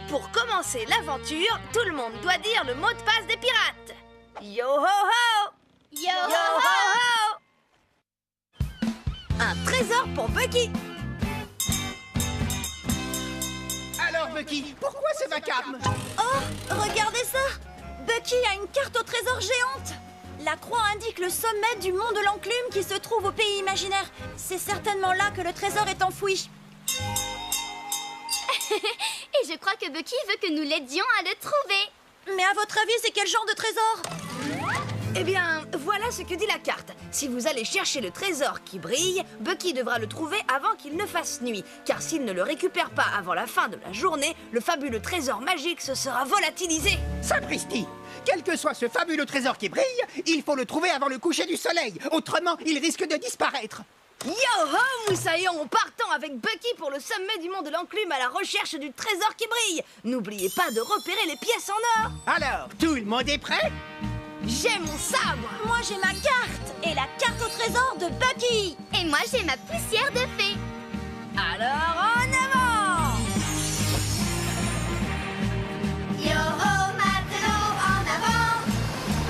Pour commencer l'aventure, tout le monde doit dire le mot de passe des pirates. Yo ho ho! Yo Yo ho ho! Un trésor pour Bucky. Alors, Bucky, pourquoi ce vacarme? Oh, regardez ça! Bucky a une carte au trésor géante! La croix indique le sommet du mont de l'Enclume qui se trouve au pays imaginaire. C'est certainement là que le trésor est enfoui. Et je crois que Bucky veut que nous l'aidions à le trouver. Mais à votre avis, c'est quel genre de trésor? Eh bien, voilà ce que dit la carte. Si vous allez chercher le trésor qui brille, Bucky devra le trouver avant qu'il ne fasse nuit. Car s'il ne le récupère pas avant la fin de la journée, le fabuleux trésor magique se sera volatilisé. Sapristi! Quel que soit ce fabuleux trésor qui brille, il faut le trouver avant le coucher du soleil. Autrement, il risque de disparaître. Yo ho, Moussaillon, partons avec Bucky pour le sommet du mont de l'Enclume à la recherche du trésor qui brille. N'oubliez pas de repérer les pièces en or. Alors, tout le monde est prêt? J'ai mon sabre. Moi, j'ai ma carte et la carte au trésor de Bucky. Et moi, j'ai ma poussière de fée. Alors, en avant! Yo ho, maintenant, en avant.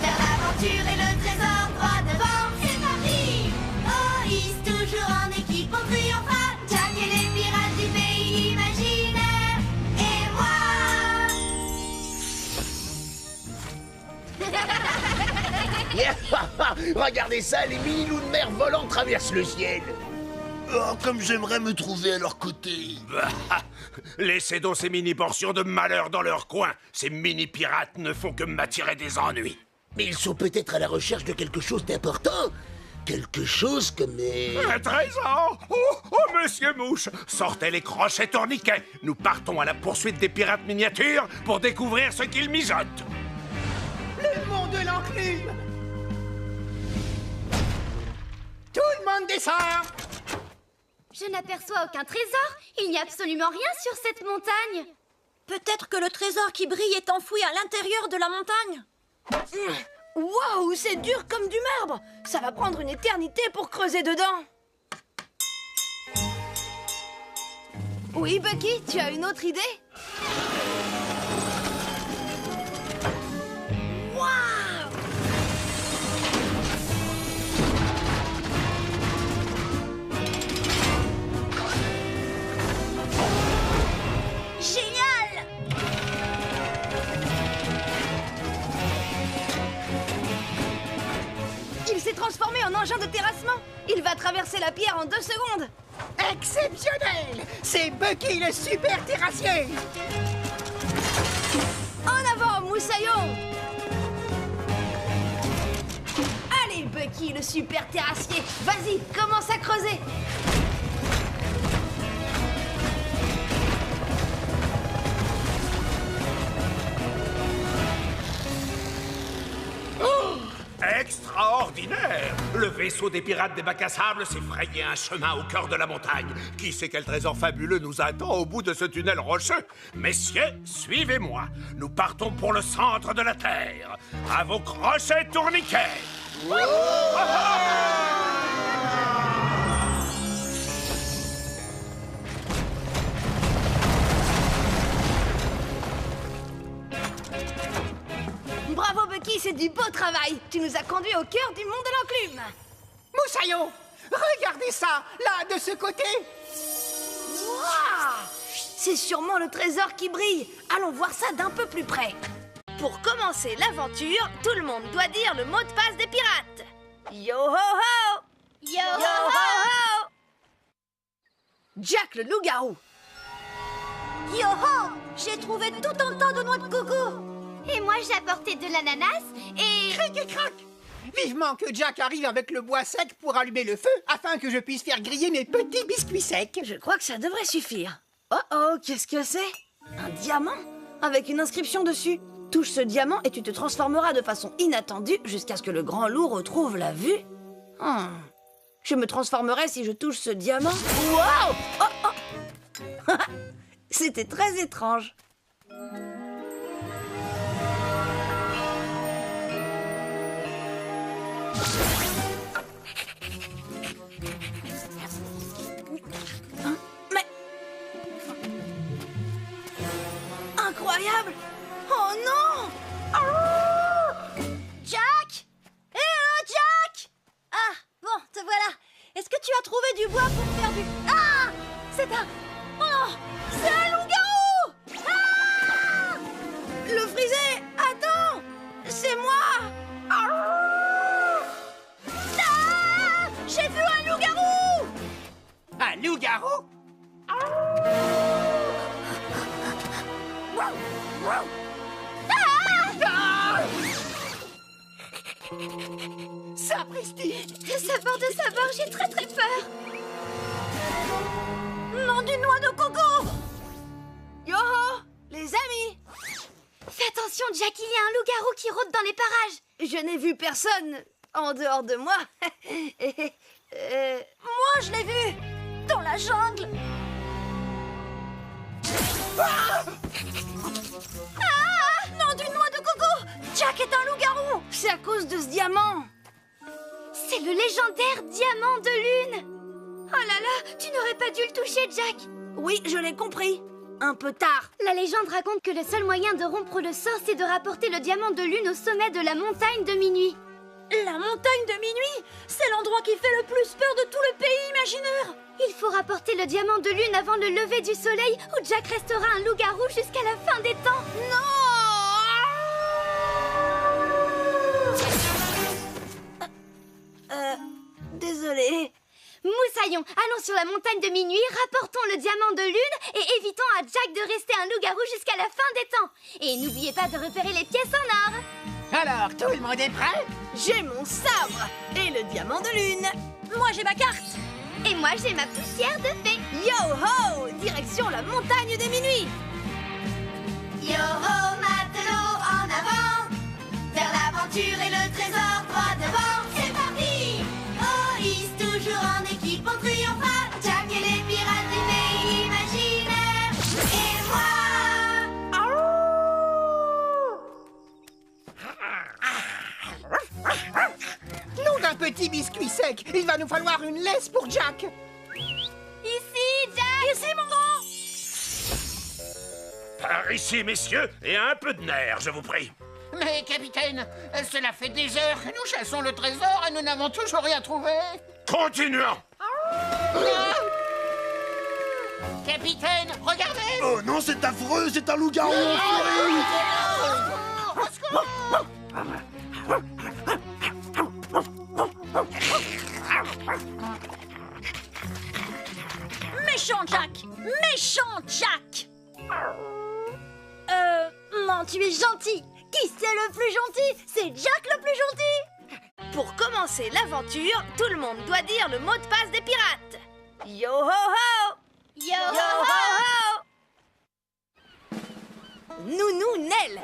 Vers l'aventure et le trésor droit devant. C'est parti! Oh, hisse toujours en équipe, on triomphera. Jack et les pirates du pays imaginaire. Et moi! Regardez ça, les mini-loups de mer volants traversent le ciel. Oh, comme j'aimerais me trouver à leur côté. Laissez donc ces mini-portions de malheur dans leur coin. Ces mini-pirates ne font que m'attirer des ennuis. Mais ils sont peut-être à la recherche de quelque chose d'important. Quelque chose comme... Un trésor! Oh, monsieur Mouche! Sortez les crochets tourniquets. Nous partons à la poursuite des pirates miniatures pour découvrir ce qu'ils mijotent. Le mont de l'Enclume! Tout le monde descend! Je n'aperçois aucun trésor. Il n'y a absolument rien sur cette montagne. Peut-être que le trésor qui brille est enfoui à l'intérieur de la montagne. Waouh, c'est dur comme du marbre. Ça va prendre une éternité pour creuser dedans. Oui, Bucky, tu as une autre idée? Waouh! Génial! Il s'est transformé en engin de terrassement. Il va traverser la pierre en 2 secondes. Exceptionnel! C'est Bucky le super terrassier! En avant, Moussaillon! Allez, Bucky, le super terrassier. Vas-y, commence à creuser. Extraordinaire! Le vaisseau des pirates des bacs à sable s'est frayé un chemin au cœur de la montagne. Qui sait quel trésor fabuleux nous attend au bout de ce tunnel rocheux? Messieurs, suivez-moi. Nous partons pour le centre de la Terre. À vos crochets tourniquets! Bravo, Bucky, c'est du beau travail. Tu nous as conduits au cœur du mont de l'Enclume. Moussaillon, regardez ça, là, de ce côté! Waouh! C'est sûrement le trésor qui brille. Allons voir ça d'un peu plus près. Pour commencer l'aventure, tout le monde doit dire le mot de passe des pirates. Yo ho ho! Yo Yo ho ho! Jack le loup-garou. Yo ho! J'ai trouvé tout un tas de noix de coco. Et moi, j'ai apporté de l'ananas et... Cric et crac! Vivement que Jack arrive avec le bois sec pour allumer le feu, afin que je puisse faire griller mes petits biscuits secs. Je crois que ça devrait suffire. Oh oh, qu'est-ce que c'est? Un diamant? Avec une inscription dessus. Touche ce diamant et tu te transformeras de façon inattendue jusqu'à ce que le grand loup retrouve la vue. Je me transformerai si je touche ce diamant. Waouh! Oh oh! C'était très étrange. incroyable! Oh non! Jack! Eh oh, Jack! Ah, bon, te voilà. Est-ce que tu as trouvé du bois pour faire du... Ah! C'est un... Oh! C'est un loup-garou! Ah! Le frisé! Attends! C'est moi! Ah! J'ai vu un loup-garou! Un loup-garou? Sapristi! Saveur de sabord, j'ai très très peur. Non, du noix de coco! Yo-ho! Les amis! Fais attention, Jack, il y a un loup-garou qui rôde dans les parages. Je n'ai vu personne en dehors de moi. Moi, je l'ai vu dans la jungle. Ah! Non, du noix de coco! Jack est un loup-garou! C'est à cause de ce diamant! C'est le légendaire diamant de lune! Oh là là, tu n'aurais pas dû le toucher, Jack! Oui, je l'ai compris. Un peu tard. La légende raconte que le seul moyen de rompre le sort, c'est de rapporter le diamant de lune au sommet de la montagne de minuit. La montagne de minuit? C'est l'endroit qui fait le plus peur de tout le pays imaginaire! Il faut rapporter le diamant de lune avant le lever du soleil, où Jack restera un loup-garou jusqu'à la fin des temps. Désolé. Moussaillon, allons sur la montagne de minuit, rapportons le diamant de lune et évitons à Jack de rester un loup-garou jusqu'à la fin des temps. Et n'oubliez pas de repérer les pièces en or. Alors, tout le monde est prêt? J'ai mon sabre et le diamant de lune. Moi, j'ai ma carte. Et moi, j'ai ma poussière de fée. Yo-ho! Direction la montagne des minuit. Yo-ho, matelot, en avant, vers l'aventure et le trésor droit devant. C'est parti! Oh, hisse toujours en équipe, on triomphera. Jack et les pirates du pays imaginaire. Et moi! Nom d'un petit biscuit sec, il va nous falloir une laisse pour Jack. Ici, Jack. Ici, mon grand. Par ici, messieurs, et un peu de nerfs, je vous prie. Mais capitaine, cela fait des heures que nous chassons le trésor et nous n'avons toujours rien trouvé. Continuons. Capitaine, regardez. Oh non, c'est affreux, c'est un loup-garou en furie. Méchant Jack. Méchant Jack. Non, tu es gentil. Qui c'est le plus gentil? C'est Jack le plus gentil. Pour commencer l'aventure, tout le monde doit dire le mot de passe des pirates. Yo-ho-ho! Yo-ho-ho! Nounou Nell.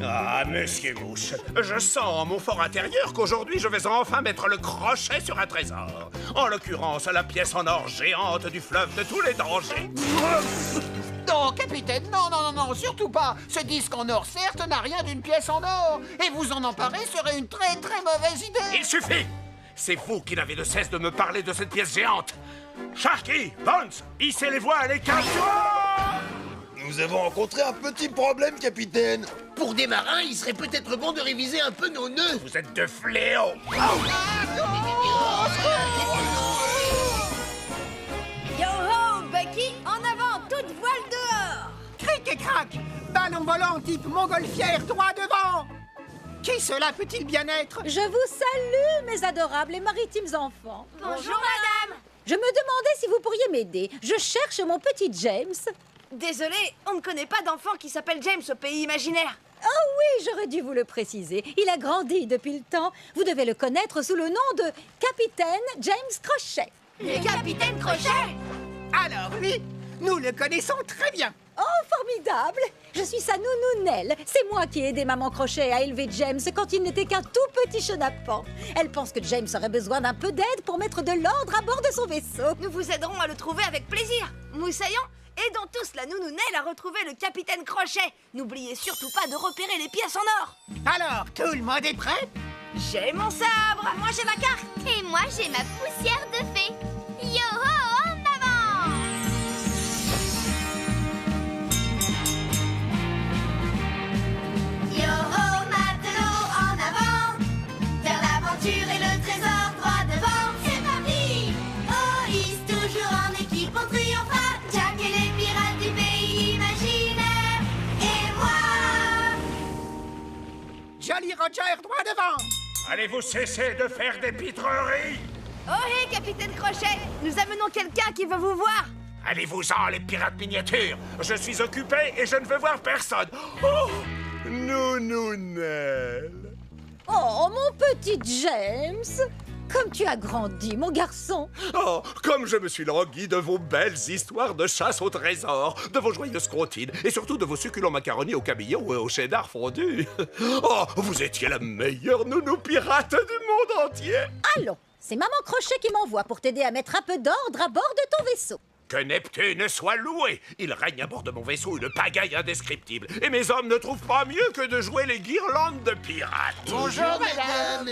Ah, monsieur Mouche, je sens en mon fort intérieur qu'aujourd'hui je vais enfin mettre le crochet sur un trésor. En l'occurrence, la pièce en or géante du fleuve de tous les dangers. Non, capitaine, non, surtout pas. Ce disque en or, certes, n'a rien d'une pièce en or. Et vous en emparer serait une très très mauvaise idée. Il suffit! C'est vous qui n'avez de cesse de me parler de cette pièce géante. Sharky, Bones, hissez les voiles et calme-toi! Nous avons rencontré un petit problème, capitaine. Pour des marins, il serait peut-être bon de réviser un peu nos nœuds. Vous êtes de fléaux! Yo-ho, Bucky, en avant, toute voile dehors. Cric et crac, ballon volant type montgolfière droit devant. Qui cela peut-il bien être? Je vous salue, mes adorables et maritimes enfants. Bonjour, madame. Je me demandais si vous pourriez m'aider. Je cherche mon petit James. Désolé, on ne connaît pas d'enfant qui s'appelle James au pays imaginaire. Oh oui, j'aurais dû vous le préciser. Il a grandi depuis le temps. Vous devez le connaître sous le nom de Capitaine James Crochet. Le capitaine Crochet? Alors lui, nous le connaissons très bien. Oh, formidable! Je suis sa nounou Nell. C'est moi qui ai aidé Maman Crochet à élever James quand il n'était qu'un tout petit chenapan. Elle pense que James aurait besoin d'un peu d'aide pour mettre de l'ordre à bord de son vaisseau. Nous vous aiderons à le trouver avec plaisir. Moussaillon, aidons tous la nounou Nell à retrouver le capitaine Crochet. N'oubliez surtout pas de repérer les pièces en or. Alors, tout le monde est prêt? J'ai mon sabre. Moi, j'ai ma carte. Et moi, j'ai ma poussière de fée. Yo-ho, en avant! Roger, droit devant! Allez-vous cesser de faire des pitreries? Oh hé, Capitaine Crochet! Nous amenons quelqu'un qui veut vous voir! Allez-vous-en, les pirates miniatures! Je suis occupé et je ne veux voir personne! Oh! Nounounelle! Oh, mon petit James! Comme tu as grandi, mon garçon! Oh, comme je me suis langui de vos belles histoires de chasse au trésor, de vos joyeuses comptines et surtout de vos succulents macaronis au cabillaud et au cheddar fondu. Oh, vous étiez la meilleure nounou pirate du monde entier! Allons, c'est Maman Crochet qui m'envoie pour t'aider à mettre un peu d'ordre à bord de ton vaisseau. Que Neptune soit loué! Il règne à bord de mon vaisseau une pagaille indescriptible. Et mes hommes ne trouvent pas mieux que de jouer les guirlandes de pirates. Bonjour, madame.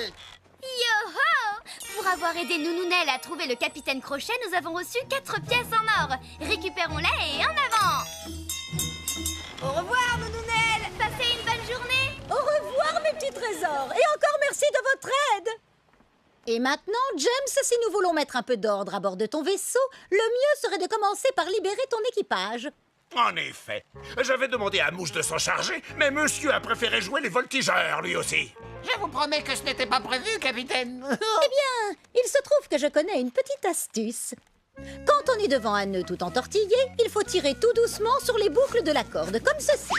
Yo-ho! Pour avoir aidé Nounounelle à trouver le capitaine Crochet, nous avons reçu 4 pièces en or. Récupérons-les et en avant! Au revoir, Nounounelle! Passez une bonne journée! Au revoir, mes petits trésors, et encore merci de votre aide. Et maintenant, James, si nous voulons mettre un peu d'ordre à bord de ton vaisseau, le mieux serait de commencer par libérer ton équipage. En effet, j'avais demandé à Mouche de s'en charger, mais monsieur a préféré jouer les voltigeurs, lui aussi. Je vous promets que ce n'était pas prévu, capitaine. Eh bien, il se trouve que je connais une petite astuce. Quand on est devant un nœud tout entortillé, il faut tirer tout doucement sur les boucles de la corde, comme ceci.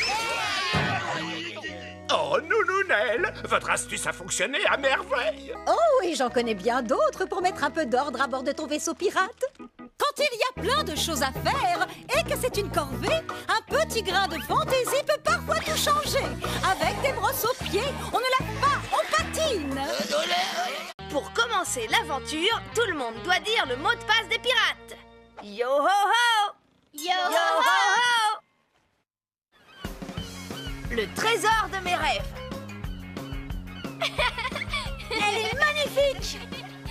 Oh, Nounounelle, votre astuce a fonctionné à merveille. Oh, et j'en connais bien d'autres pour mettre un peu d'ordre à bord de ton vaisseau pirate. Quand il y a plein de choses à faire et que c'est une corvée, un petit grain de fantaisie peut parfois tout changer. Avec des brosses aux pieds, on ne lave pas, on patine. Pour commencer l'aventure, tout le monde doit dire le mot de passe des pirates. Yo ho ho! Yo Yo ho ho! Le trésor de mes rêves. Elle est magnifique!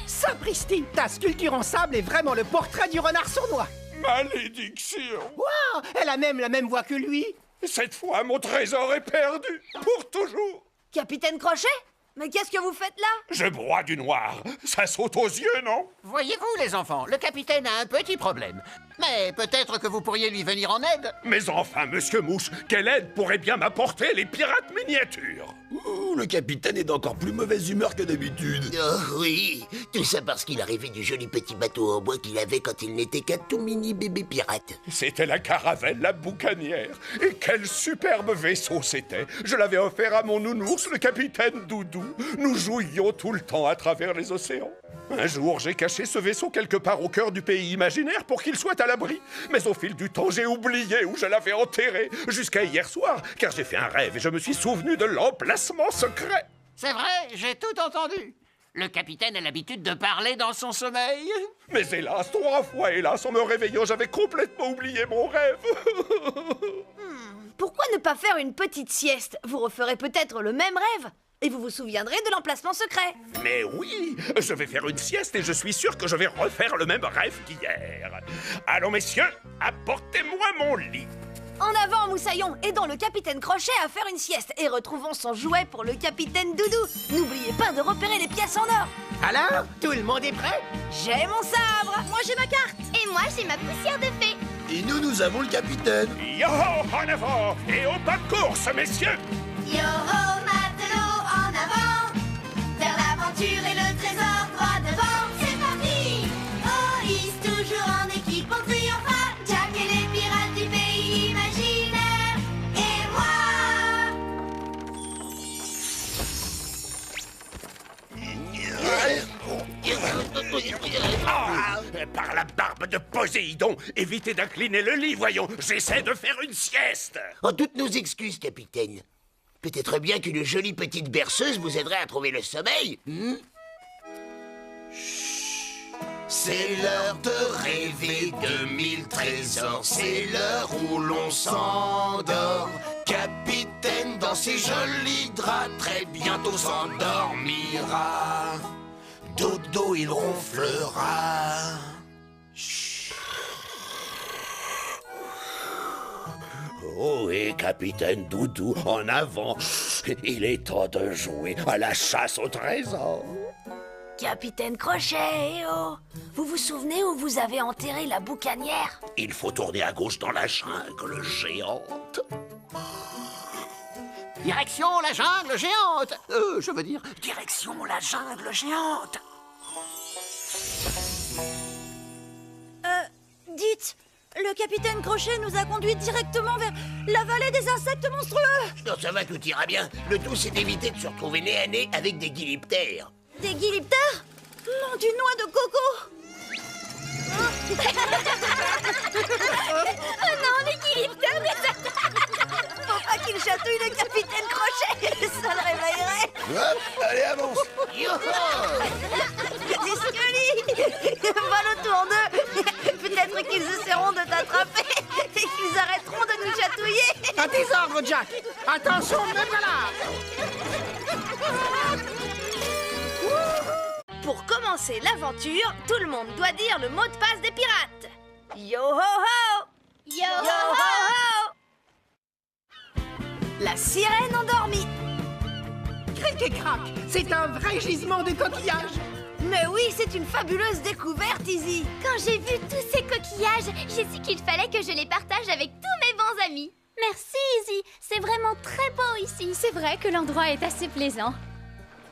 Sapristi, ta sculpture en sable est vraiment le portrait du renard sournois. Malédiction! Waouh, elle a même la même voix que lui. Cette fois, mon trésor est perdu, pour toujours. Capitaine Crochet? Mais qu'est-ce que vous faites là? Je broie du noir. Ça saute aux yeux, non? Voyez-vous, les enfants, le capitaine a un petit problème. Mais peut-être que vous pourriez lui venir en aide. Mais enfin, monsieur Mouche, quelle aide pourrait bien m'apporter les pirates miniatures? Ouh, le capitaine est d'encore plus mauvaise humeur que d'habitude. Oh oui, tout ça parce qu'il a rêvé du joli petit bateau en bois qu'il avait quand il n'était qu'un tout mini bébé pirate. C'était la caravelle, la boucanière. Et quel superbe vaisseau c'était. Je l'avais offert à mon nounours, le capitaine Doudou. Nous jouions tout le temps à travers les océans. Un jour, j'ai caché ce vaisseau quelque part au cœur du pays imaginaire pour qu'il soit à l'abri. Mais au fil du temps, j'ai oublié où je l'avais enterré. Jusqu'à hier soir, car j'ai fait un rêve et je me suis souvenu de l'emplacement secret. C'est vrai, j'ai tout entendu. Le capitaine a l'habitude de parler dans son sommeil. Mais hélas, 3 fois hélas, en me réveillant, j'avais complètement oublié mon rêve. Pourquoi ne pas faire une petite sieste? Vous referez peut-être le même rêve. Et vous vous souviendrez de l'emplacement secret. Mais oui, je vais faire une sieste et je suis sûr que je vais refaire le même rêve qu'hier. Allons, messieurs, apportez-moi mon lit. En avant, Moussaillon, aidons le capitaine Crochet à faire une sieste et retrouvons son jouet pour le capitaine Doudou. N'oubliez pas de repérer les pièces en or. Alors, tout le monde est prêt? J'ai mon sabre. Moi j'ai ma carte! Et moi j'ai ma poussière de fée! Et nous avons le capitaine. Yo-ho, en avant et au pas de course, messieurs. Yo-ho, matelot, en avant, vers l'aventure et le trésor droit devant. C'est parti! Oh, hisse toujours en équipe, on triomphera. Jack et les pirates du pays imaginaire. Et moi! Ah, par la barbe de Poséidon, évitez d'incliner le lit, voyons. J'essaie de faire une sieste. En toutes nos excuses, capitaine. Peut-être bien qu'une jolie petite berceuse vous aiderait à trouver le sommeil. C'est l'heure de rêver de 1000 trésors. C'est l'heure où l'on s'endort. Capitaine dans ses jolis draps, très bientôt s'endormira. Dodo, il ronflera. Oh, et capitaine Doudou, en avant. Il est temps de jouer à la chasse au trésor. Capitaine Crochet, oh, vous vous souvenez où vous avez enterré la boucanière? Il faut tourner à gauche dans la jungle géante. Direction la jungle géante. Je veux dire, direction la jungle géante. Dites, le capitaine Crochet nous a conduits directement vers la vallée des insectes monstrueux. Non, ça va, tout ira bien. Le tout, c'est d'éviter de se retrouver nez à nez avec des guiliptères. Des guiliptères? Non, du noix de coco. Oh non, les guiliptères, Faut pas qu'il chatouille le capitaine Crochet. Ça le réveillerait. Hop, allez, avance. Dis Scully, vol autour d'eux. Peut-être qu'ils essaieront de t'attraper et qu'ils arrêteront de nous chatouiller. À tes ordres, Jack. Attention, me voilà. Pour commencer l'aventure, tout le monde doit dire le mot de passe des pirates. Yo ho ho! Yo Yo ho ho! La sirène endormie. Cric et crac, c'est un vrai gisement de coquillages. Mais oui, c'est une fabuleuse découverte, Izzy. Quand j'ai vu tous ces coquillages, j'ai su qu'il fallait que je les partage avec tous mes bons amis. Merci, Izzy. C'est vraiment très beau ici. C'est vrai que l'endroit est assez plaisant,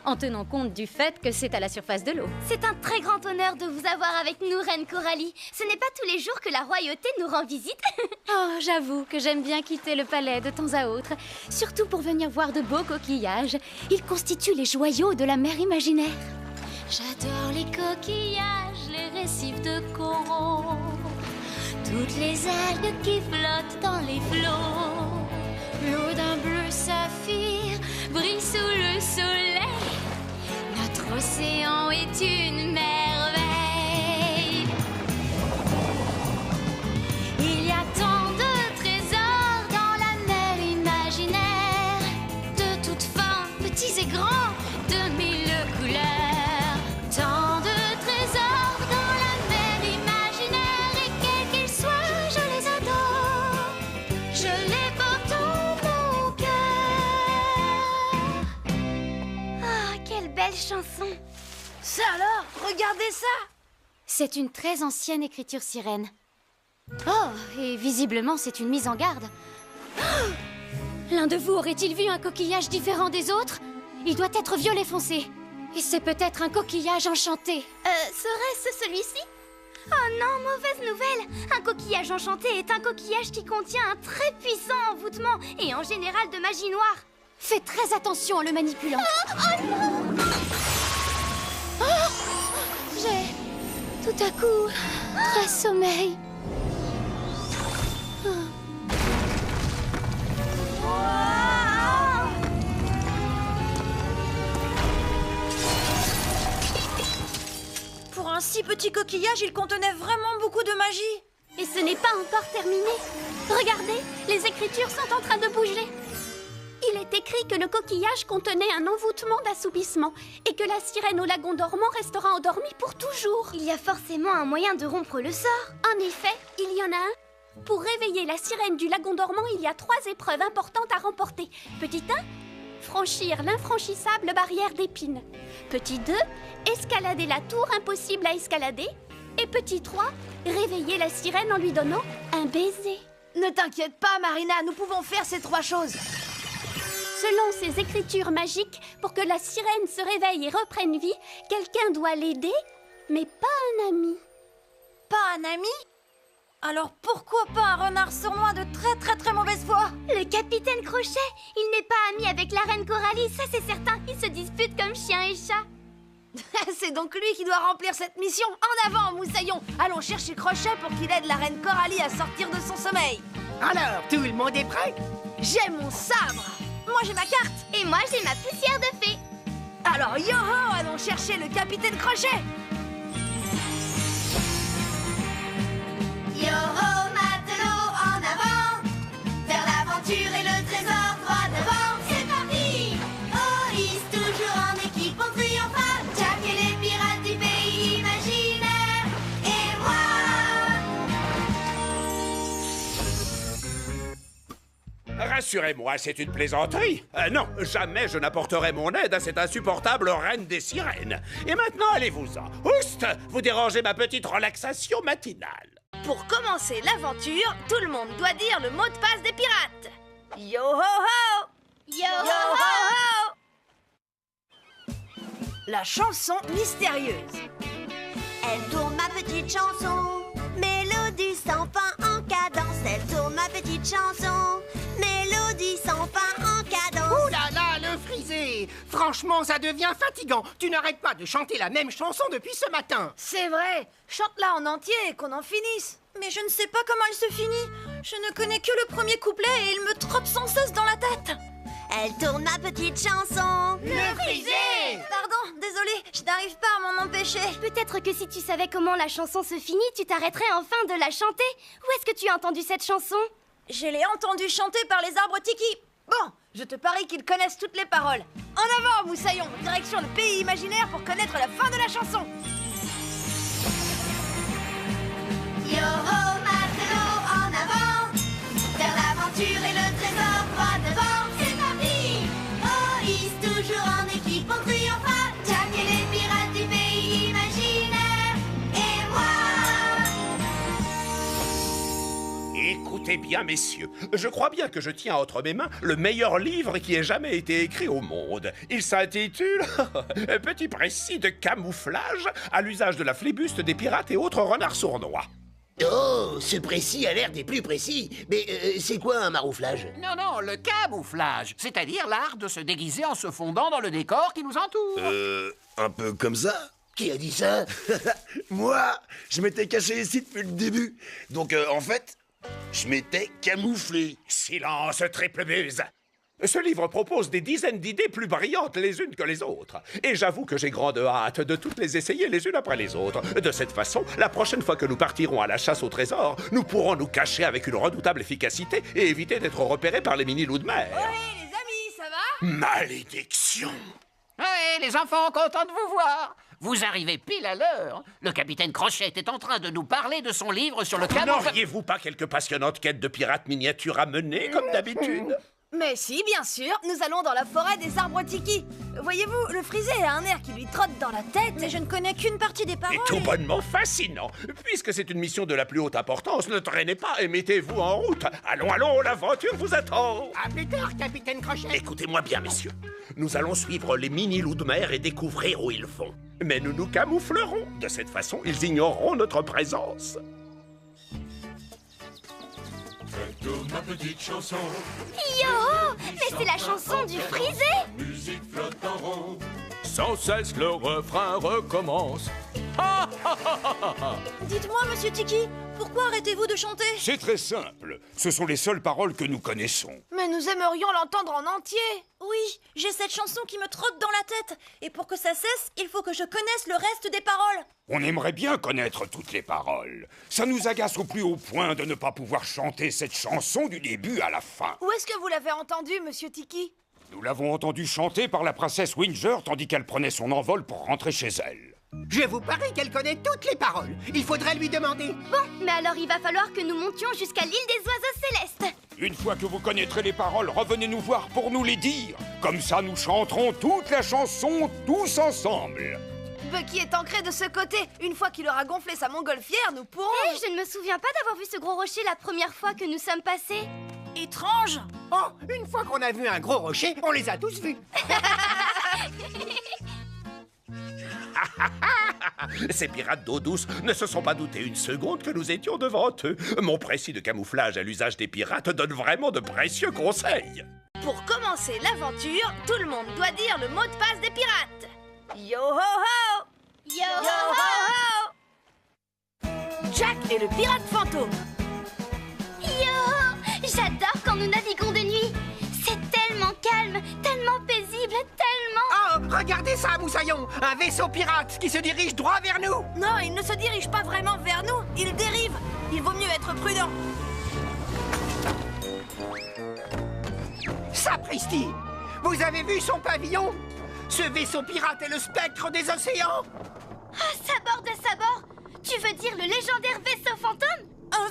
en tenant compte du fait que c'est à la surface de l'eau. C'est un très grand honneur de vous avoir avec nous, Reine Coralie. Ce n'est pas tous les jours que la royauté nous rend visite. Oh, j'avoue que j'aime bien quitter le palais de temps à autre, surtout pour venir voir de beaux coquillages. Ils constituent les joyaux de la mer imaginaire. J'adore les coquillages, les récifs de coraux, toutes les algues qui flottent dans les flots. L'eau d'un bleu saphir brille sous le soleil. Notre océan est une merveille. Il y a tant de trésors dans la mer imaginaire, de toutes formes, petits et grands, de mille couleurs. Tant de trésors dans la mer imaginaire, et quels qu'ils soient, je les adore. Je les porte en mon cœur. Ah, quelle belle chanson. Ça alors, regardez ça. C'est une très ancienne écriture sirène. Oh, et visiblement c'est une mise en garde. Oh, l'un de vous aurait-il vu un coquillage différent des autres? Il doit être violet foncé. Et c'est peut-être un coquillage enchanté. Serait-ce celui-ci? Oh non, mauvaise nouvelle. Un coquillage enchanté est un coquillage qui contient un très puissant envoûtement et en général de magie noire. Fais très attention en le manipulant. Oh non! J'ai tout à coup très sommeil. Pour un si petit coquillage, il contenait vraiment beaucoup de magie. Et ce n'est pas encore terminé. Regardez, les écritures sont en train de bouger. Il est écrit que le coquillage contenait un envoûtement d'assoupissement et que la sirène au lagon dormant restera endormie pour toujours. Il y a forcément un moyen de rompre le sort. En effet, il y en a un. Pour réveiller la sirène du lagon dormant, il y a 3 épreuves importantes à remporter. Petit 1, franchir l'infranchissable barrière d'épines. Petit 2, escalader la tour impossible à escalader. Et petit 3, réveiller la sirène en lui donnant un baiser. Ne t'inquiète pas, Marina, nous pouvons faire ces 3 choses. Selon ces écritures magiques, pour que la sirène se réveille et reprenne vie, quelqu'un doit l'aider, mais pas un ami. Pas un ami? Alors pourquoi pas un renard sournois de très mauvaise foi? Le capitaine Crochet, il n'est pas ami avec la reine Coralie, ça c'est certain. Ils se disputent comme chien et chat. C'est donc lui qui doit remplir cette mission. En avant, moussaillon. Allons chercher Crochet pour qu'il aide la reine Coralie à sortir de son sommeil. Alors, tout le monde est prêt? J'ai mon sabre. Moi j'ai ma carte. Et moi j'ai ma poussière de fée. Alors, yo-ho, allons chercher le capitaine Crochet. Yo-ho, matelot, en avant, vers l'aventure et le trésor droit devant. C'est parti! Oh, hisse toujours en équipe, on triomphera. Jack et les pirates du pays imaginaire. Et moi! Rassurez-moi, c'est une plaisanterie. Non, jamais je n'apporterai mon aide à cette insupportable reine des sirènes. Et maintenant, allez-vous-en. Oust! Vous dérangez ma petite relaxation matinale. Pour commencer l'aventure, tout le monde doit dire le mot de passe des pirates. Yo ho ho! Yo ho la chanson mystérieuse. Elle tourne ma petite chanson, mélodie sans fin en cadence. Elle tourne ma petite chanson, mélodie sans fin en cadence. Ouh là là, le frisé! Franchement, ça devient fatigant. Tu n'arrêtes pas de chanter la même chanson depuis ce matin. C'est vrai, chante-la en entier et qu'on en finisse. Mais je ne sais pas comment elle se finit. Je ne connais que le premier couplet et il me trotte sans cesse dans la tête. Elle tourne ma petite chanson, Le frisé! Pardon, désolée, je n'arrive pas à m'en empêcher. Peut-être que si tu savais comment la chanson se finit, tu t'arrêterais enfin de la chanter. Où est-ce que tu as entendu cette chanson? Je l'ai entendue chanter par les arbres Tiki. Bon, je te parie qu'ils connaissent toutes les paroles. En avant, Moussaillon, direction le pays imaginaire pour connaître la fin de la chanson. Yo-ho, matelot, en avant, vers l'aventure et le trésor droit devant. C'est parti! Oh, hisse toujours en équipe, on triomphera. Jack et les pirates du pays imaginaire, et moi! Écoutez bien, messieurs, je crois bien que je tiens entre mes mains le meilleur livre qui ait jamais été écrit au monde. Il s'intitule « Petit précis de camouflage à l'usage de la flibuste des pirates et autres renards sournois ». Oh, ce précis a l'air des plus précis. Mais c'est quoi un marouflage? Non, non, le camouflage, c'est-à-dire l'art de se déguiser en se fondant dans le décor qui nous entoure. Un peu comme ça? Qui a dit ça? Moi, je m'étais caché ici depuis le début. Donc, en fait, je m'étais camouflé. Silence, triple muse! Ce livre propose des dizaines d'idées plus brillantes les unes que les autres. Et j'avoue que j'ai grande hâte de toutes les essayer les unes après les autres. De cette façon, la prochaine fois que nous partirons à la chasse au trésor, nous pourrons nous cacher avec une redoutable efficacité et éviter d'être repérés par les mini-loups de mer. Oui, les amis, ça va? Malédiction! Oui, les enfants, contents de vous voir. Vous arrivez pile à l'heure. Le capitaine Crochet est en train de nous parler de son livre sur le camouflage. N'auriez-vous pas quelques passionnantes quêtes de pirates miniatures à mener, comme d'habitude? Mais si, bien sûr, nous allons dans la forêt des arbres Tiki. Voyez-vous, le frisé a un air qui lui trotte dans la tête. Mais je ne connais qu'une partie des paroles. Et tout bonnement fascinant. Puisque c'est une mission de la plus haute importance, ne traînez pas et mettez-vous en route. Allons, allons, l'aventure vous attend. À plus tard, capitaine Crochet. Écoutez-moi bien, messieurs. Nous allons suivre les mini-loups de mer et découvrir où ils vont. Mais nous nous camouflerons. De cette façon, ils ignoreront notre présence. Tourne ma petite chanson. Yo! Mais c'est la chanson du frisé! Musique flotte en rond. Sans cesse le refrain recommence. Dites-moi, monsieur Tiki, pourquoi arrêtez-vous de chanter? C'est très simple. Ce sont les seules paroles que nous connaissons. Mais nous aimerions l'entendre en entier. Oui, j'ai cette chanson qui me trotte dans la tête. Et pour que ça cesse, il faut que je connaisse le reste des paroles. On aimerait bien connaître toutes les paroles. Ça nous agace au plus haut point de ne pas pouvoir chanter cette chanson du début à la fin. Où est-ce que vous l'avez entendue, monsieur Tiki? Nous l'avons entendue chanter par la princesse Winger tandis qu'elle prenait son envol pour rentrer chez elle. Je vous parie qu'elle connaît toutes les paroles. Il faudrait lui demander. Bon, mais alors il va falloir que nous montions jusqu'à l'île des oiseaux célestes. Une fois que vous connaîtrez les paroles, revenez nous voir pour nous les dire. Comme ça, nous chanterons toute la chanson tous ensemble. Bucky est ancré de ce côté. Une fois qu'il aura gonflé sa montgolfière, nous pourrons... Je ne me souviens pas d'avoir vu ce gros rocher la première fois que nous sommes passés. Étrange. Oh, une fois qu'on a vu un gros rocher, on les a tous vus. Ces pirates d'eau douce ne se sont pas doutés une seconde que nous étions devant eux. Mon précis de camouflage à l'usage des pirates donne vraiment de précieux conseils. Pour commencer l'aventure, tout le monde doit dire le mot de passe des pirates. Yo ho ho! Yo ho ho! Jack est le pirate fantôme. Yo! J'adore quand nous naviguons de nuit. C'est tellement calme, tellement paisible, tellement... Oh, regardez ça, Moussaillon! Un vaisseau pirate qui se dirige droit vers nous! Non, il ne se dirige pas vraiment vers nous, il dérive. Il vaut mieux être prudent. Sapristi! Vous avez vu son pavillon? Ce vaisseau pirate est le spectre des océans! Ah, sabord de sabord! Tu veux dire le légendaire vaisseau fantôme? Un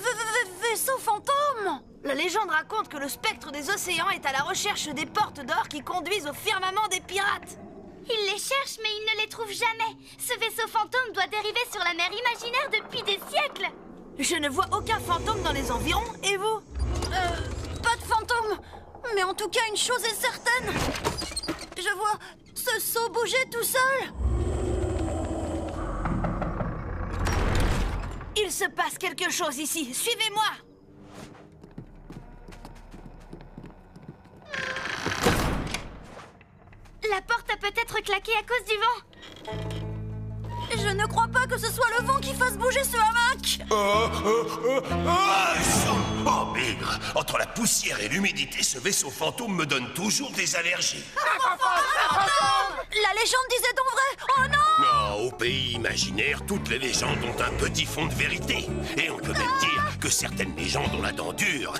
vaisseau fantôme! La légende raconte que le spectre des océans est à la recherche des portes d'or qui conduisent au firmament des pirates. Il les cherche, mais il ne les trouve jamais. Ce vaisseau fantôme doit dériver sur la mer imaginaire depuis des siècles. Je ne vois aucun fantôme dans les environs, et vous? Pas de fantôme. Mais en tout cas, une chose est certaine. Je vois ce seau bouger tout seul. Il se passe quelque chose ici. Suivez-moi. La porte a peut-être claqué à cause du vent. Je ne crois pas que ce soit le vent qui fasse bouger ce hamac. Oh, maigre! Entre la poussière et l'humidité, ce vaisseau fantôme me donne toujours des allergies. La légende disait donc vrai. Oh non! Non, au pays imaginaire, toutes les légendes ont un petit fond de vérité. Et on peut même dire que certaines légendes ont la dent dure.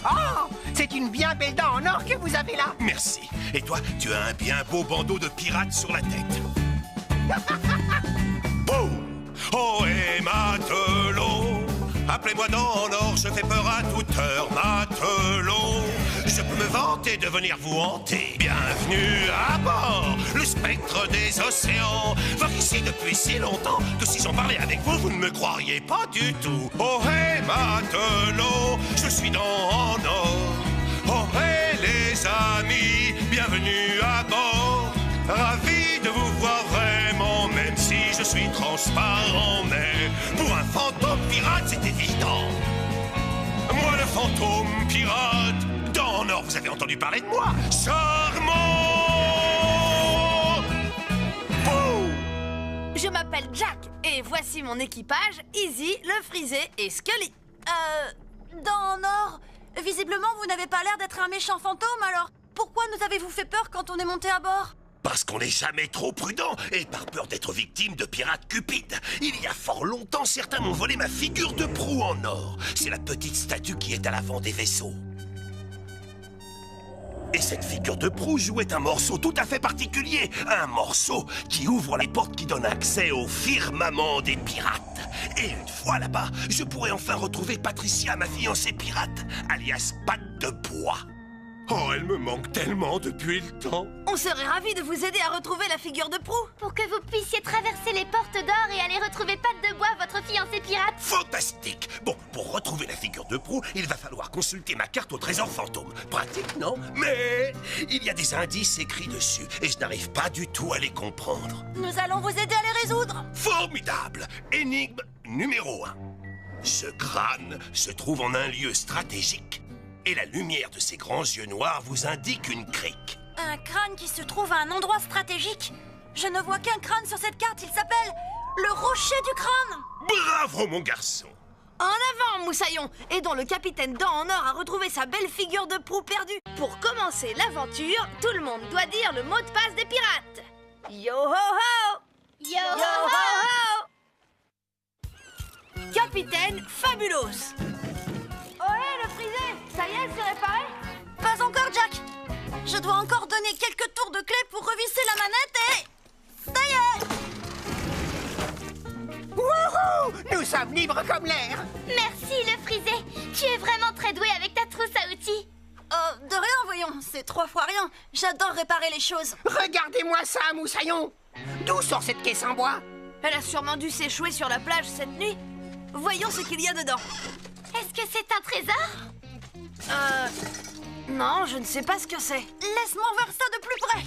Oh, c'est une bien belle dent en or que vous avez là. Merci. Et toi, tu as un bien beau bandeau de pirate sur la tête. Boum! Oh, et matelot, appelez-moi dans l'or, je fais peur à toute heure, matelot. Je peux me vanter de venir vous hanter. Bienvenue à bord, le spectre des océans. Voir ici depuis si longtemps que si j'en parlais avec vous, vous ne me croiriez pas du tout. Oh, et matelot, je suis dans en or. Oh, et les amis, bienvenue à bord. Ravi de vous voir vraiment, même si je suis transparent. Mais pour un fantôme pirate, c'est évident. Moi, le fantôme pirate, dans l'or, vous avez entendu parler de moi? Charmant! Bouh! Je m'appelle Jack et voici mon équipage, Izzy, le frisé et Scully. Dans Nord, visiblement vous n'avez pas l'air d'être un méchant fantôme, alors pourquoi nous avez-vous fait peur quand on est monté à bord? Parce qu'on n'est jamais trop prudent et par peur d'être victime de pirates cupides. Il y a fort longtemps, certains m'ont volé ma figure de proue en or. C'est la petite statue qui est à l'avant des vaisseaux. Et cette figure de proue jouait un morceau tout à fait particulier. Un morceau qui ouvre les portes qui donnent accès au firmament des pirates. Et une fois là-bas, je pourrais enfin retrouver Patricia, ma fiancée pirate, alias Patte de Bois. Oh, elle me manque tellement depuis le temps. On serait ravis de vous aider à retrouver la figure de proue. Pour que vous puissiez traverser les portes d'or et aller retrouver Patte de Bois, votre fiancé pirate. Fantastique! Bon, pour retrouver la figure de proue, il va falloir consulter ma carte au trésor fantôme. Pratique, non? Mais il y a des indices écrits dessus et je n'arrive pas du tout à les comprendre. Nous allons vous aider à les résoudre. Formidable! Énigme numéro 1. Ce crâne se trouve en un lieu stratégique. Et la lumière de ses grands yeux noirs vous indique une crique. Un crâne qui se trouve à un endroit stratégique. Je ne vois qu'un crâne sur cette carte, il s'appelle le rocher du crâne. Bravo, mon garçon. En avant, Moussaillon. Aidons le capitaine Dent en or à retrouver sa belle figure de proue perdue. Pour commencer l'aventure, tout le monde doit dire le mot de passe des pirates. Yo ho ho! Yo ho ho! Capitaine Fabulos. Ohé, le frisé! Ça y est, c'est réparé? Pas encore, Jack. Je dois encore donner quelques tours de clé pour revisser la manette et... ça y est! Wouhou! Nous sommes libres comme l'air. Merci, le frisé. Tu es vraiment très doué avec ta trousse à outils. De rien, voyons. C'est 3 fois rien. J'adore réparer les choses. Regardez-moi ça, Moussaillon. D'où sort cette caisse en bois? Elle a sûrement dû s'échouer sur la plage cette nuit. Voyons ce qu'il y a dedans. Est-ce que c'est un trésor? Non, je ne sais pas ce que c'est. Laisse-moi voir ça de plus près.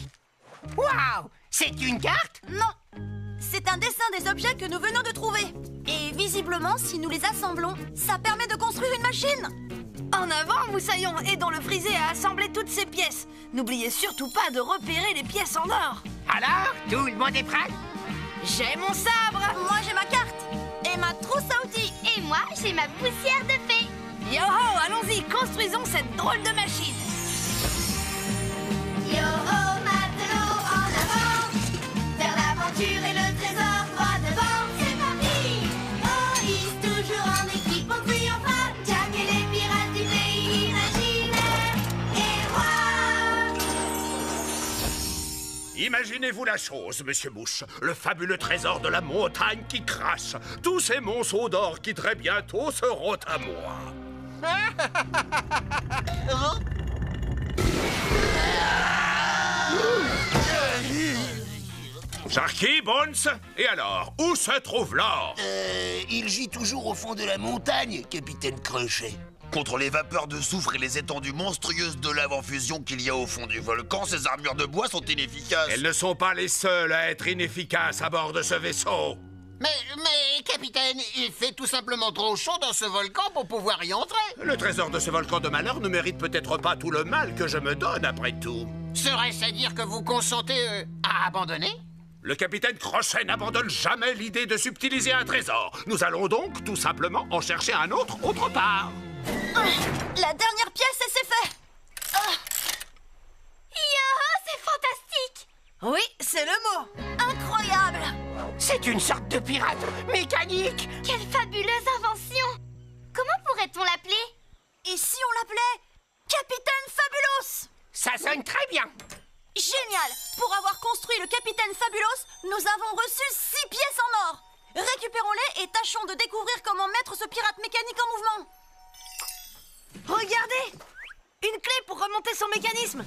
Waouh! C'est une carte? Non. C'est un dessin des objets que nous venons de trouver. Et visiblement, si nous les assemblons, ça permet de construire une machine. En avant, Moussaillon, aidons le frisé à assembler toutes ces pièces. N'oubliez surtout pas de repérer les pièces en or. Alors, tout le monde est prêt? J'ai mon sabre. Moi, j'ai ma carte. Et ma trousse à outils. Et moi, j'ai ma poussière de fée. Yo-ho, allons-y, construisons cette drôle de machine. Yo-ho, matelot, en avant, vers l'aventure et le trésor droit devant. C'est parti! Oh, hisse toujours en équipe, on triomphera. Jack et les pirates du pays imaginaire. Et roi! Imaginez-vous la chose, monsieur Mouche. Le fabuleux trésor de la montagne qui crache. Tous ces monceaux d'or qui très bientôt seront à moi. Sharky, Bones, et alors, où se trouve l'or? Il gît toujours au fond de la montagne, capitaine Crochet. Contre les vapeurs de soufre et les étendues monstrueuses de lave en fusion qu'il y a au fond du volcan, ces armures de bois sont inefficaces. Elles ne sont pas les seules à être inefficaces à bord de ce vaisseau. Mais, capitaine, il fait tout simplement trop chaud dans ce volcan pour pouvoir y entrer. Le trésor de ce volcan de malheur ne mérite peut-être pas tout le mal que je me donne, après tout. Serait-ce à dire que vous consentez à abandonner? Le capitaine Crochet n'abandonne jamais l'idée de subtiliser un trésor. Nous allons donc tout simplement en chercher un autre autre part. La dernière pièce et c'est fait. Yo, c'est fantastique! Oui, c'est le mot. Incroyable! C'est une sorte de pirate mécanique. Quelle fabuleuse invention! Comment pourrait-on l'appeler? Et si on l'appelait Capitaine Fabulous? Ça sonne très bien. Génial! Pour avoir construit le Capitaine Fabulous, nous avons reçu 6 pièces en or. Récupérons-les et tâchons de découvrir comment mettre ce pirate mécanique en mouvement. Regardez! Une clé pour remonter son mécanisme.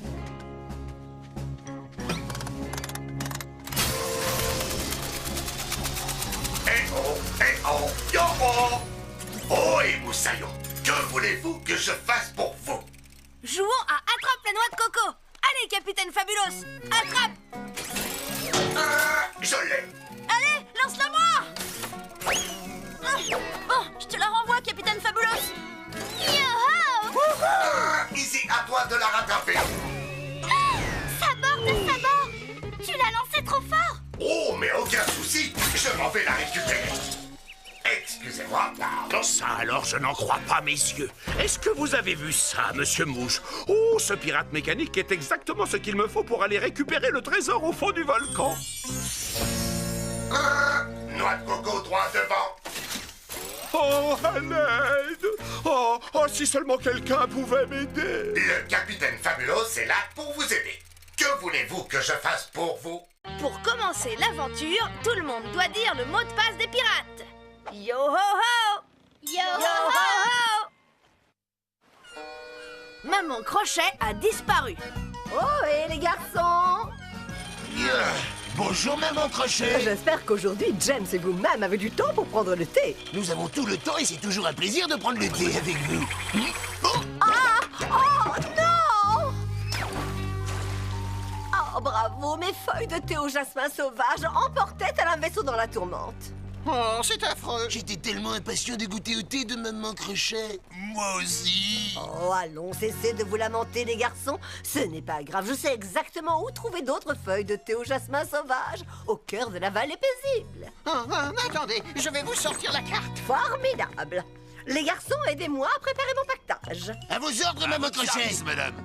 Yo oh! Oh, et Moussaillon, que voulez-vous que je fasse pour vous? Jouons à Attrape la noix de coco. Allez, Capitaine Fabulous, attrape! Je l'ai. Allez, lance-la-moi! Oh, je te la renvoie, Capitaine Fabulous. Yo-ho! Ici, à toi de la rattraper. Sabord de sabord! Tu l'as lancé trop fort! Oh, mais aucun souci, je m'en vais la récupérer. Excusez-moi, pardon. Ça alors, je n'en crois pas, messieurs. Est-ce que vous avez vu ça, monsieur Mouche? Oh, ce pirate mécanique est exactement ce qu'il me faut pour aller récupérer le trésor au fond du volcan. Noix de coco droit devant. Oh, à l'aide! Oh, si seulement quelqu'un pouvait m'aider! Le Capitaine Fabulous est là pour vous aider. Que voulez-vous que je fasse pour vous? Pour commencer l'aventure, tout le monde doit dire le mot de passe des pirates. Yo ho ho! Yo ho ho! Maman Crochet a disparu. Oh, et les garçons! Bonjour, Maman Crochet. J'espère qu'aujourd'hui, James et vous-même avez du temps pour prendre le thé. Nous avons tout le temps et c'est toujours un plaisir de prendre le thé avec vous. Ah! Oh, non! Oh, bravo, mes feuilles de thé au jasmin sauvage emportaient tel un vaisseau dans la tourmente. Oh, c'est affreux. J'étais tellement impatient de goûter au thé de Maman Crochet. Moi aussi. Oh, allons, cessez de vous lamenter, les garçons. Ce n'est pas grave, je sais exactement où trouver d'autres feuilles de thé au jasmin sauvage, au cœur de la vallée paisible. Attendez, je vais vous sortir la carte. Formidable. Les garçons, aidez-moi à préparer mon pactage. À vos ordres, Maman Crochet. Madame.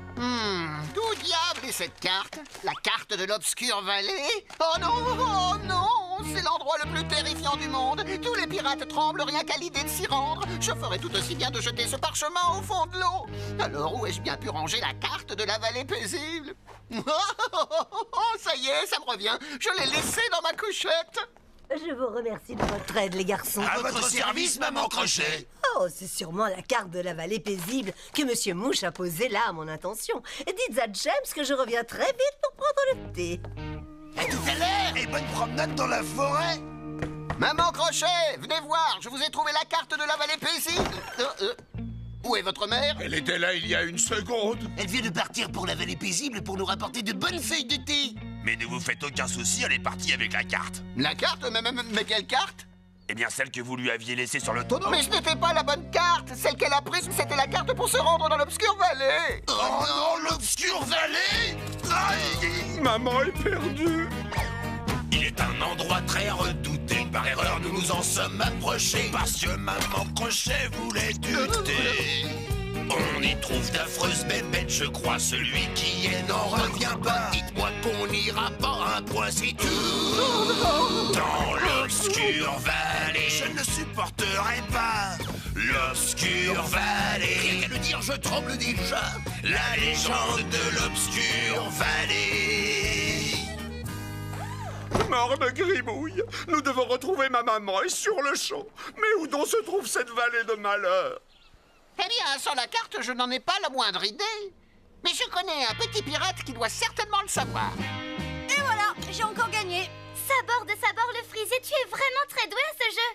D'où diable est cette carte? La carte de l'obscure vallée? Oh non, c'est l'endroit le plus terrifiant du monde. Tous les pirates tremblent rien qu'à l'idée de s'y rendre. Je ferais tout aussi bien de jeter ce parchemin au fond de l'eau. Alors où ai-je bien pu ranger la carte de la vallée paisible? Ça y est, ça me revient. Je l'ai laissée dans ma couchette. Je vous remercie de votre aide, les garçons. À votre service, Maman Crochet. Oh, c'est sûrement la carte de la vallée paisible que Monsieur Mouche a posée là à mon intention. Et dites à James que je reviens très vite pour prendre le thé. À tout à l'heure et bonne promenade dans la forêt. Maman Crochet, venez voir, je vous ai trouvé la carte de la vallée paisible. Où est votre mère? Elle était là il y a une seconde. Elle vient de partir pour la vallée paisible pour nous rapporter de bonnes feuilles de thé. Mais ne vous faites aucun souci, elle est partie avec la carte. La carte? Mais quelle carte? Eh bien, celle que vous lui aviez laissée sur le tonneau. Mais ce n'était pas la bonne carte. Celle qu'elle a prise, c'était la carte pour se rendre dans l'obscure vallée. Oh non, l'obscure vallée! Aïe! Maman est perdue. Il est un endroit très redouté. Par erreur, nous nous en sommes approchés. Parce que Maman Crochet voulait du thé. On y trouve d'affreuses bébêtes, je crois. Celui qui est n'en revient pas. Dites-moi qu'on n'ira pas un point si tout. Dans l'obscure vallée, je ne supporterai pas. L'obscure vallée. Rien qu'à le dire, je tremble déjà. La légende de l'obscure vallée. Morne gribouille, nous devons retrouver ma maman et sur le champ. Mais où donc se trouve cette vallée de malheur? Eh bien, sans la carte, je n'en ai pas la moindre idée. Mais je connais un petit pirate qui doit certainement le savoir. Et voilà, j'ai encore gagné. Sabord de sabord le frisé, tu es vraiment très doué à ce jeu.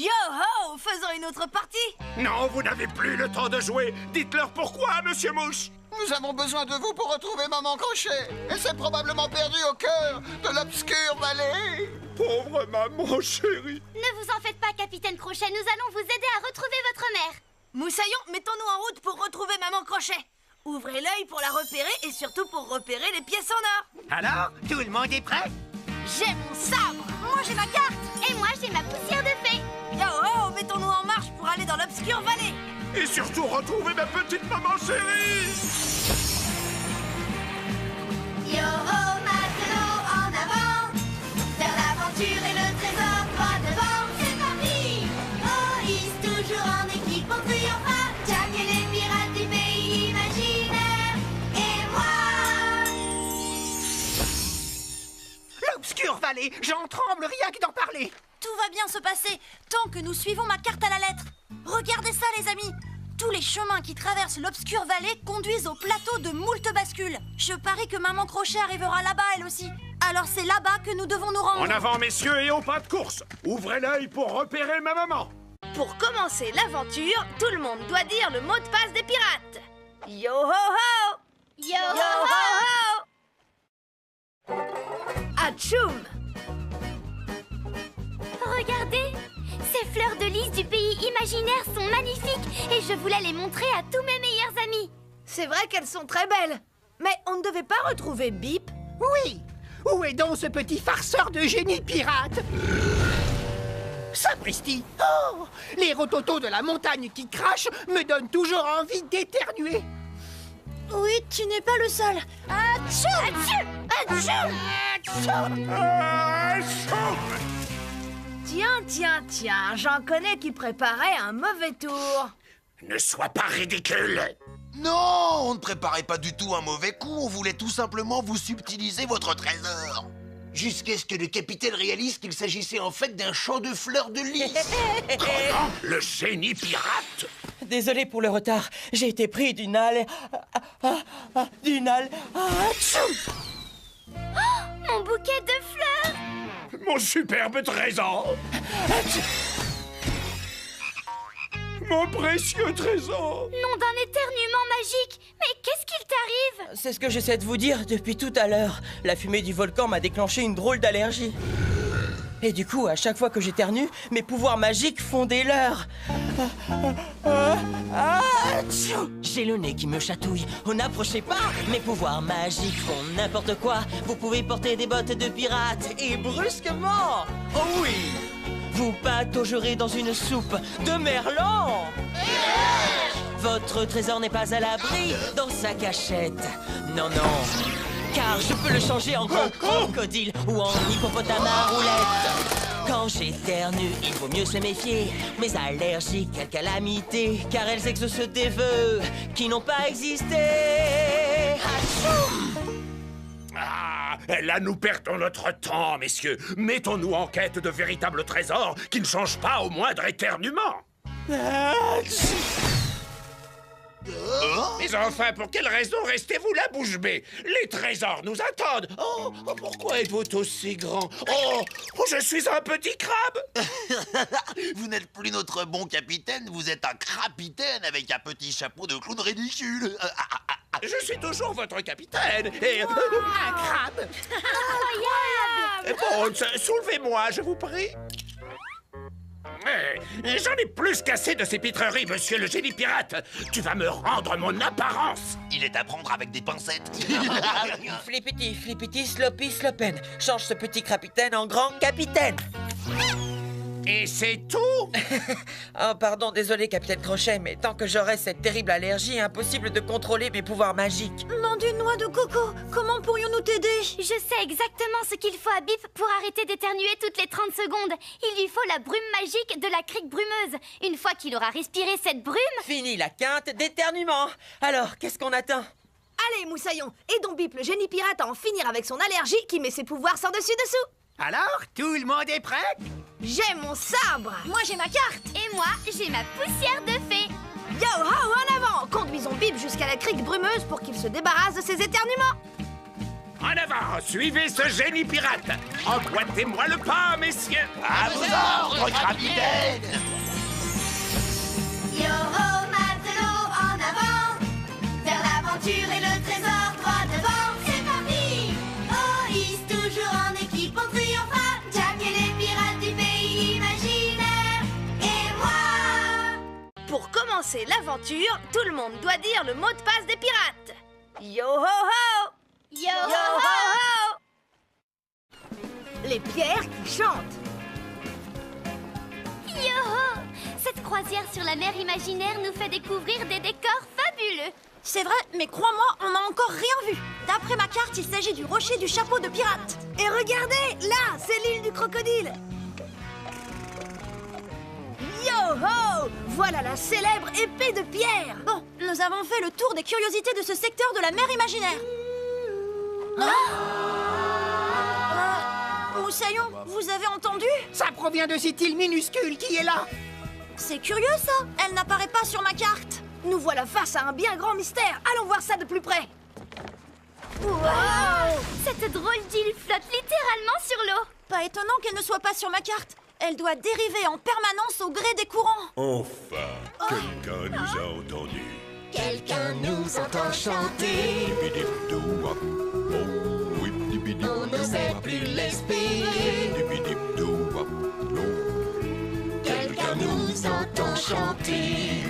Yo ho, faisons une autre partie. Non, vous n'avez plus le temps de jouer. Dites-leur pourquoi, Monsieur Mouche. Nous avons besoin de vous pour retrouver Maman Crochet. Elle s'est probablement perdue au cœur de l'obscure vallée. Pauvre maman chérie. Ne vous en faites pas, Capitaine Crochet, nous allons vous aider à retrouver votre mère. Moussaillon, mettons-nous en route pour retrouver Maman Crochet. Ouvrez l'œil pour la repérer et surtout pour repérer les pièces en or. Alors, tout le monde est prêt? J'ai mon sabre. Moi, j'ai ma carte. Et moi, j'ai ma poussière de fée. Yo ho, mettons-nous en marche pour aller dans l'obscure vallée. Et surtout retrouver ma petite maman chérie. Yo ho, matelot, en avant, vers l'aventure et le trésor, droit devant, c'est parti. Oh, hisse toujours en équipe, on triomphera, Jack et les pirates du pays imaginaire, et moi. L'obscure vallée, j'en tremble rien que d'en parler. Tout va bien se passer tant que nous suivons ma carte à la lettre. Regardez ça, les amis. Tous les chemins qui traversent l'obscure vallée conduisent au plateau de moult bascules. Je parie que Maman Crochet arrivera là-bas, elle aussi. Alors c'est là-bas que nous devons nous rendre. En avant, messieurs, et au pas de course. Ouvrez l'œil pour repérer ma maman. Pour commencer l'aventure, tout le monde doit dire le mot de passe des pirates. Yo ho ho! Yo, Yo ho ho! Atchoum! Regardez, ces fleurs de lys du pays imaginaire sont magnifiques et je voulais les montrer à tous mes meilleurs amis. C'est vrai qu'elles sont très belles. Mais on ne devait pas retrouver Bip? Oui. Où est donc ce petit farceur de génie pirate? Sapristi! Oh! Les rototos de la montagne qui crachent me donnent toujours envie d'éternuer. Oui, tu n'es pas le seul. Atchoum! Atchoum! Atchoum! Tiens, j'en connais qui préparaient un mauvais tour. Ne sois pas ridicule. Non, on ne préparait pas du tout un mauvais coup, on voulait tout simplement vous subtiliser votre trésor. Jusqu'à ce que le capitaine réalise qu'il s'agissait en fait d'un champ de fleurs de lys. Comment? Le génie pirate? Désolé pour le retard, j'ai été pris d'une halle... Mon bouquet de fleurs! Mon superbe trésor. Mon précieux trésor. Nom d'un éternuement magique! Mais qu'est-ce qu'il t'arrive? C'est ce que j'essaie de vous dire depuis tout à l'heure. La fumée du volcan m'a déclenché une drôle d'allergie. Et du coup, à chaque fois que j'éternue, mes pouvoirs magiques font des leurres. J'ai le nez qui me chatouille. Oh, n'approchez pas. Mes pouvoirs magiques font n'importe quoi. Vous pouvez porter des bottes de pirate et brusquement, oh oui, vous pataugerez dans une soupe de merlan. Votre trésor n'est pas à l'abri dans sa cachette. Non, non, car je peux le changer en gros crocodile ou en hippopotame à roulette. Quand j'éternue, il vaut mieux se méfier. Mes allergies, quelle calamité, car elles exaucent des vœux qui n'ont pas existé. Atchoum! Ah, là nous perdons notre temps, messieurs. Mettons-nous en quête de véritables trésors qui ne changent pas au moindre éternuement. Mais enfin, pour quelle raison restez-vous la bouche bée? Les trésors nous attendent. Oh, pourquoi êtes-vous aussi grand? Oh, je suis un petit crabe. Vous n'êtes plus notre bon capitaine, vous êtes un crapitaine avec un petit chapeau de clown ridicule. Je suis toujours votre capitaine et... Un crabe! Bon, soulevez-moi, je vous prie. J'en ai plus qu'assez de ces pitreries, monsieur le génie pirate. Tu vas me rendre mon apparence. Il est à prendre avec des pincettes. Flippity, sloppy, slopen. Change ce petit capitaine en grand capitaine. Et c'est tout? Oh, pardon, désolé, capitaine Crochet, mais tant que j'aurai cette terrible allergie, impossible de contrôler mes pouvoirs magiques. Nom d'une noix de coco, comment pourrions-nous t'aider? Je sais exactement ce qu'il faut à Bip pour arrêter d'éternuer toutes les 30 secondes. Il lui faut la brume magique de la crique brumeuse. Une fois qu'il aura respiré cette brume... Fini la quinte d'éternuement. Alors, qu'est-ce qu'on attend? Allez, Moussaillon, aidons Bip, le génie pirate, à en finir avec son allergie qui met ses pouvoirs sans dessus-dessous. Alors, tout le monde est prêt? J'ai mon sabre. Moi, j'ai ma carte. Et moi, j'ai ma poussière de fée. Yo ho, en avant! Conduisons Bip jusqu'à la crique brumeuse pour qu'il se débarrasse de ses éternuements. En avant, suivez ce génie pirate. Emboîtez-moi le pas, messieurs. À vos ordres, capitaine. Yo ho, matelot, en avant, vers l'aventure commencer l'aventure, tout le monde doit dire le mot de passe des pirates. Yo ho ho! Yo ho ho! Les pierres qui chantent. Yo-ho! Cette croisière sur la mer imaginaire nous fait découvrir des décors fabuleux. C'est vrai, mais crois-moi, on n'a encore rien vu. D'après ma carte, il s'agit du rocher du chapeau de pirate. Et regardez, là, c'est l'île du crocodile. Yo-ho! Voilà la célèbre épée de pierre. Bon, nous avons fait le tour des curiosités de ce secteur de la mer imaginaire. Moussaillon, vous avez entendu? Ça provient de cette île minuscule qui est là. C'est curieux ça, elle n'apparaît pas sur ma carte. Nous voilà face à un bien grand mystère. Allons voir ça de plus près. Wow! Cette drôle d'île flotte littéralement sur l'eau. Pas étonnant qu'elle ne soit pas sur ma carte. Elle doit dériver en permanence au gré des courants. Enfin, quelqu'un nous a entendus. Quelqu'un nous entend chanter. On n'osait plus l'espérer. Quelqu'un nous entend chanter.